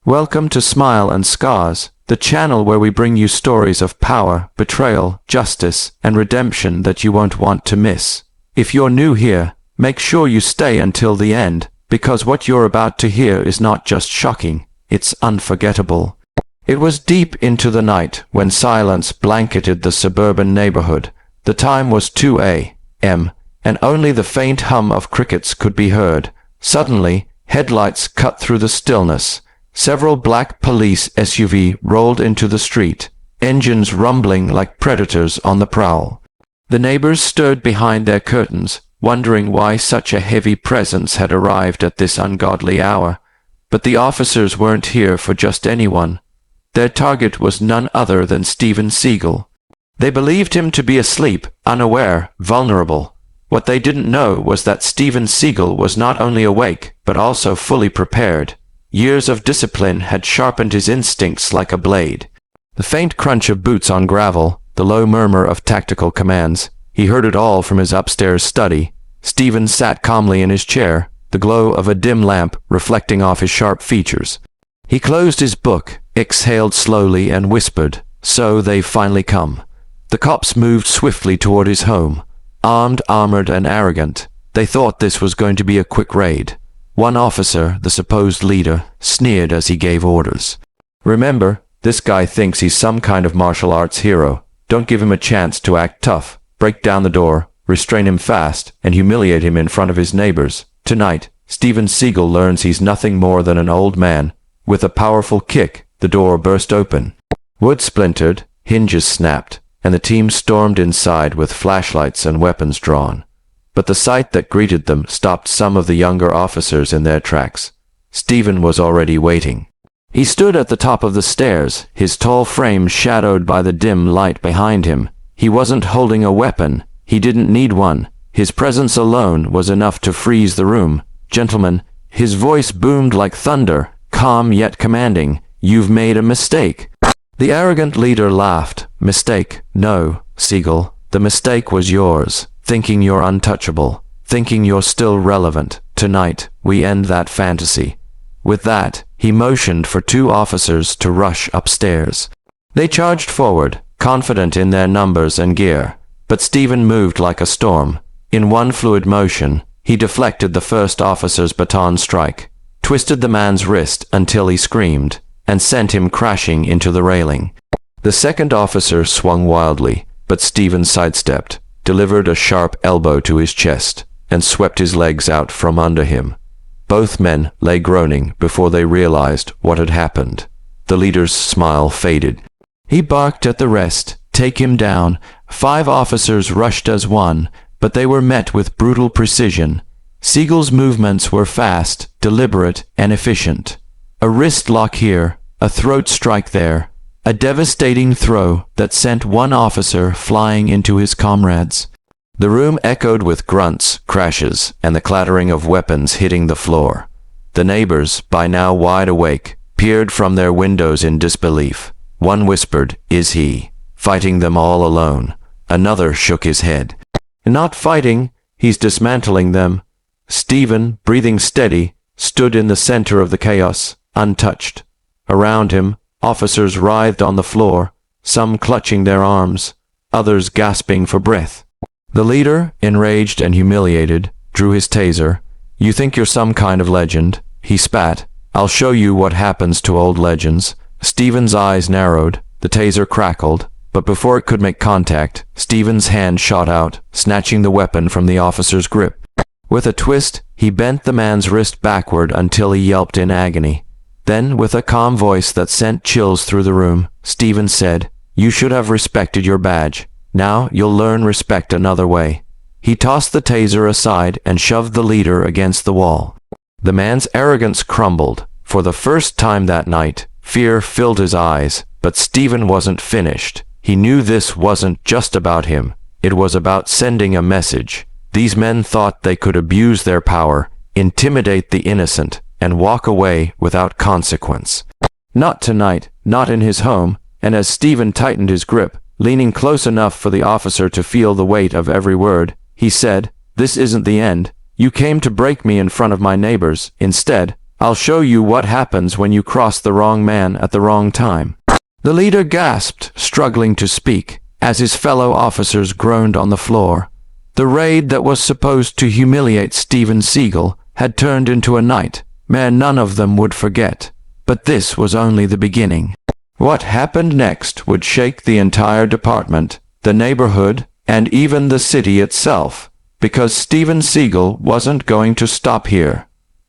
Welcome to Smile and Scars, the channel where we bring you stories of power, betrayal, justice, and redemption that you won't want to miss. If you're new here, make sure you stay until the end, because what you're about to hear is not just shocking, it's unforgettable. It was deep into the night when silence blanketed the suburban neighborhood. The time was 2 a.m., and only the faint hum of crickets could be heard. Suddenly, headlights cut through the stillness. Several black police SUVs rolled into the street, engines rumbling like predators on the prowl. The neighbors stood behind their curtains, wondering why such a heavy presence had arrived at this ungodly hour. But the officers weren't here for just anyone. Their target was none other than Steven Seagal. They believed him to be asleep, unaware, vulnerable. What they didn't know was that Steven Seagal was not only awake, but also fully prepared. Years of discipline had sharpened his instincts like a blade. The faint crunch of boots on gravel, the low murmur of tactical commands, he heard it all from his upstairs study. Steven sat calmly in his chair, the glow of a dim lamp reflecting off his sharp features. He closed his book, exhaled slowly, and whispered, "So they've finally come." The cops moved swiftly toward his home. Armed, armored, and arrogant, they thought this was going to be a quick raid. One officer, the supposed leader, sneered as he gave orders. "Remember, this guy thinks he's some kind of martial arts hero. Don't give him a chance to act tough. Break down the door, restrain him fast, and humiliate him in front of his neighbors. Tonight, Steven Seagal learns he's nothing more than an old man." With a powerful kick, the door burst open. Wood splintered, hinges snapped, and the team stormed inside with flashlights and weapons drawn. But the sight that greeted them stopped some of the younger officers in their tracks. Steven was already waiting. He stood at the top of the stairs, his tall frame shadowed by the dim light behind him. He wasn't holding a weapon. He didn't need one. His presence alone was enough to freeze the room. "Gentlemen," his voice boomed like thunder, calm yet commanding, "you've made a mistake." The arrogant leader laughed. "Mistake? No, Seagal. The mistake was yours. Thinking you're untouchable, thinking you're still relevant. Tonight, we end that fantasy." With that, he motioned for two officers to rush upstairs. They charged forward, confident in their numbers and gear, but Steven moved like a storm. In one fluid motion, he deflected the first officer's baton strike, twisted the man's wrist until he screamed, and sent him crashing into the railing. The second officer swung wildly, but Steven sidestepped, delivered a sharp elbow to his chest, and swept his legs out from under him. Both men lay groaning before they realized what had happened. The leader's smile faded. He barked at the rest, "Take him down." 5 officers rushed as one, but they were met with brutal precision. Seagal's movements were fast, deliberate, and efficient. A wrist lock here, a throat strike there, a devastating throw that sent one officer flying into his comrades. The room echoed with grunts, crashes, and the clattering of weapons hitting the floor. The neighbors, by now wide awake, peered from their windows in disbelief. One whispered, "Is he fighting them all alone?" Another shook his head. "Not fighting, he's dismantling them." Steven, breathing steady, stood in the center of the chaos, untouched. Around him, officers writhed on the floor, some clutching their arms, others gasping for breath. The leader, enraged and humiliated, drew his taser. "You think you're some kind of legend," he spat. "I'll show you what happens to old legends." Steven's eyes narrowed, the taser crackled, but before it could make contact, Steven's hand shot out, snatching the weapon from the officer's grip. With a twist, he bent the man's wrist backward until he yelped in agony. Then, with a calm voice that sent chills through the room, Steven said, "You should have respected your badge. Now you'll learn respect another way." He tossed the taser aside and shoved the leader against the wall. The man's arrogance crumbled. For the first time that night, fear filled his eyes, but Steven wasn't finished. He knew this wasn't just about him. It was about sending a message. These men thought they could abuse their power, intimidate the innocent, and walk away without consequence. Not tonight, not in his home, and as Steven tightened his grip, leaning close enough for the officer to feel the weight of every word, he said, "This isn't the end. You came to break me in front of my neighbors. Instead, I'll show you what happens when you cross the wrong man at the wrong time." The leader gasped, struggling to speak, as his fellow officers groaned on the floor. The raid that was supposed to humiliate Steven Seagal had turned into a nightmare none of them would forget. But this was only the beginning. What happened next would shake the entire department, the neighborhood, and even the city itself, because Steven Seagal wasn't going to stop here.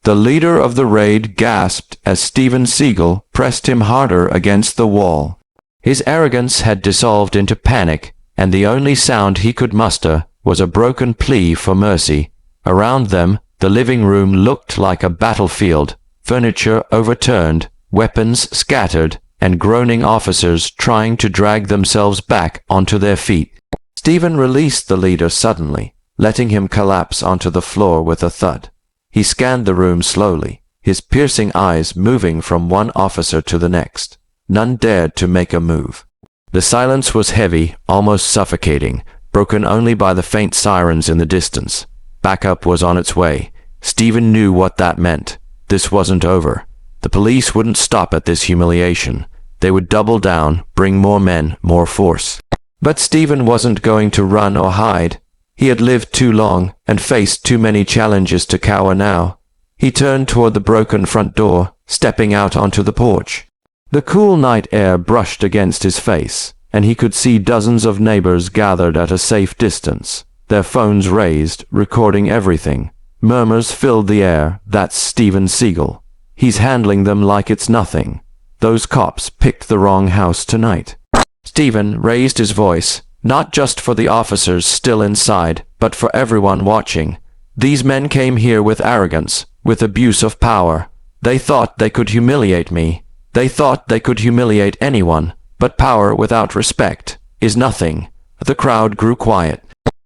The leader of the raid gasped as Steven Seagal pressed him harder against the wall. His arrogance had dissolved into panic, and the only sound he could muster was a broken plea for mercy. Around them, the living room looked like a battlefield, furniture overturned, weapons scattered, and groaning officers trying to drag themselves back onto their feet. Steven released the leader suddenly, letting him collapse onto the floor with a thud. He scanned the room slowly, his piercing eyes moving from one officer to the next. None dared to make a move. The silence was heavy, almost suffocating, broken only by the faint sirens in the distance. Backup was on its way. Steven knew what that meant. This wasn't over. The police wouldn't stop at this humiliation. They would double down, bring more men, more force. But Steven wasn't going to run or hide. He had lived too long and faced too many challenges to cower now. He turned toward the broken front door, stepping out onto the porch. The cool night air brushed against his face, and he could see dozens of neighbors gathered at a safe distance, their phones raised, recording everything. Murmurs filled the air. "That's Steven Seagal. He's handling them like it's nothing. Those cops picked the wrong house tonight." Steven raised his voice, not just for the officers still inside, but for everyone watching. "These men came here with arrogance, with abuse of power. They thought they could humiliate me. They thought they could humiliate anyone, but power without respect is nothing." The crowd grew quiet.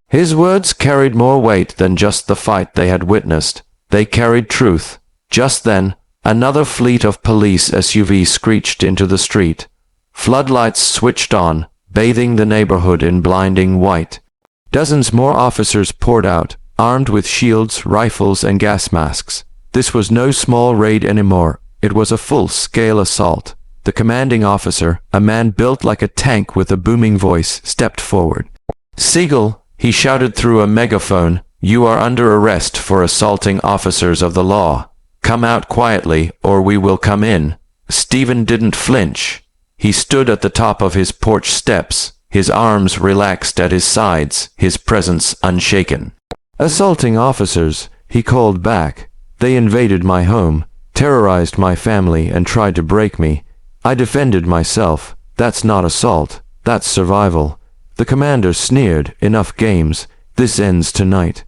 His words carried more weight than just the fight they had witnessed. They carried truth. Just then, another fleet of police SUVs screeched into the street. Floodlights switched on, bathing the neighborhood in blinding white. Dozens more officers poured out, armed with shields, rifles, and gas masks. This was no small raid anymore. It was a full-scale assault. The commanding officer, a man built like a tank with a booming voice, stepped forward. "Seagal," he shouted through a megaphone, "you are under arrest for assaulting officers of the law. Come out quietly, or we will come in." Steven didn't flinch. He stood at the top of his porch steps, his arms relaxed at his sides, his presence unshaken. "Assaulting officers," he called back. "They invaded my home, terrorized my family, and tried to break me. I defended myself. That's not assault. That's survival." The commander sneered. "Enough games. This ends tonight."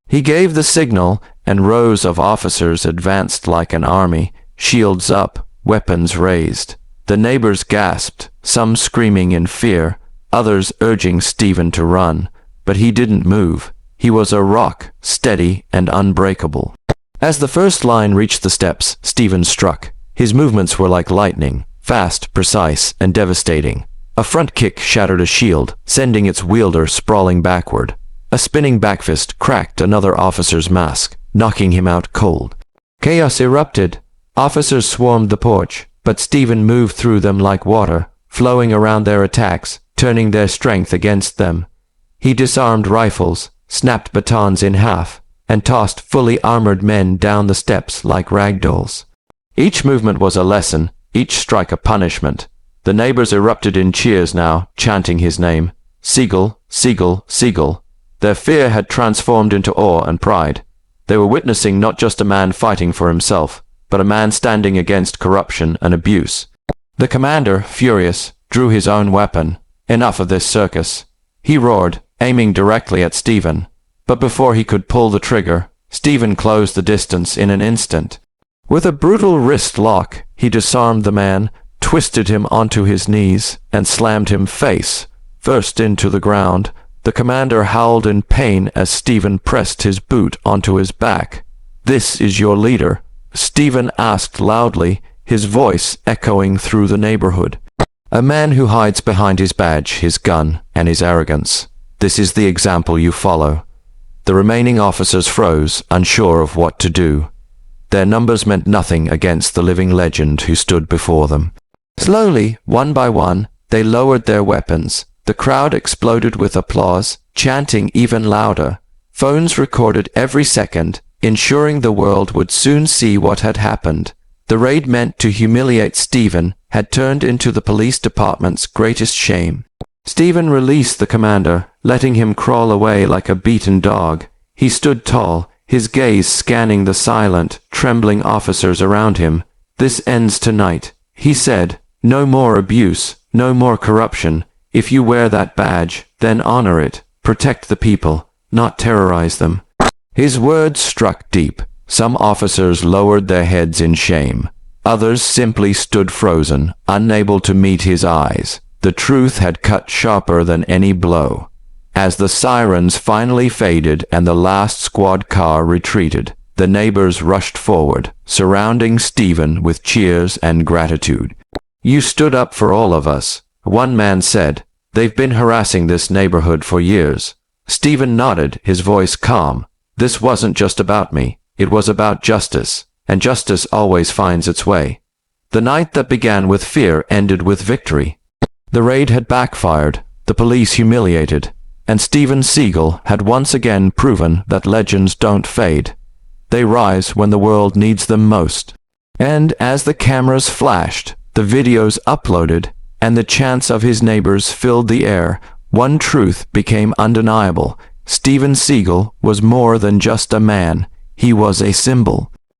He gave the signal, and rows of officers advanced like an army, shields up, weapons raised. The neighbors gasped, some screaming in fear, others urging Steven to run. But he didn't move. He was a rock, steady and unbreakable. As the first line reached the steps, Steven struck. His movements were like lightning, fast, precise, and devastating. A front kick shattered a shield, sending its wielder sprawling backward. A spinning backfist cracked another officer's mask, knocking him out cold. Chaos erupted. Officers swarmed the porch, but Steven moved through them like water, flowing around their attacks, turning their strength against them. He disarmed rifles, snapped batons in half, and tossed fully armored men down the steps like ragdolls. Each movement was a lesson, each strike a punishment. The neighbors erupted in cheers now, chanting his name. "Seagal, Seagal, Seagal." Their fear had transformed into awe and pride. They were witnessing not just a man fighting for himself, but a man standing against corruption and abuse. The commander, furious, drew his own weapon. Enough of this circus. He roared, aiming directly at Steven. But before he could pull the trigger, Steven closed the distance in an instant. With a brutal wrist lock, he disarmed the man, twisted him onto his knees, and slammed him face first into the ground. The commander howled in pain as Steven pressed his boot onto his back. "This is your leader?" Steven asked loudly, his voice echoing through the neighborhood. "A man who hides behind his badge, his gun, and his arrogance. This is the example you follow." The remaining officers froze, unsure of what to do. Their numbers meant nothing against the living legend who stood before them. Slowly, one by one, they lowered their weapons. The crowd exploded with applause, chanting even louder. Phones recorded every second, ensuring the world would soon see what had happened. The raid meant to humiliate Steven had turned into the police department's greatest shame. Steven released the commander, letting him crawl away like a beaten dog. He stood tall, his gaze scanning the silent, trembling officers around him. "This ends tonight," he said. "No more abuse, no more corruption. If you wear that badge, then honor it. Protect the people, not terrorize them." His words struck deep. Some officers lowered their heads in shame. Others simply stood frozen, unable to meet his eyes. The truth had cut sharper than any blow. As the sirens finally faded and the last squad car retreated, the neighbors rushed forward, surrounding Steven with cheers and gratitude. "You stood up for all of us," one man said. "They've been harassing this neighborhood for years." Steven nodded, his voice calm. "This wasn't just about me. It was about justice, and justice always finds its way." The night that began with fear ended with victory. The raid had backfired, the police humiliated, and Steven Seagal had once again proven that legends don't fade. They rise when the world needs them most. And as the cameras flashed, the videos uploaded, and the chants of his neighbors filled the air, one truth became undeniable. Steven Seagal was more than just a man. He was a symbol.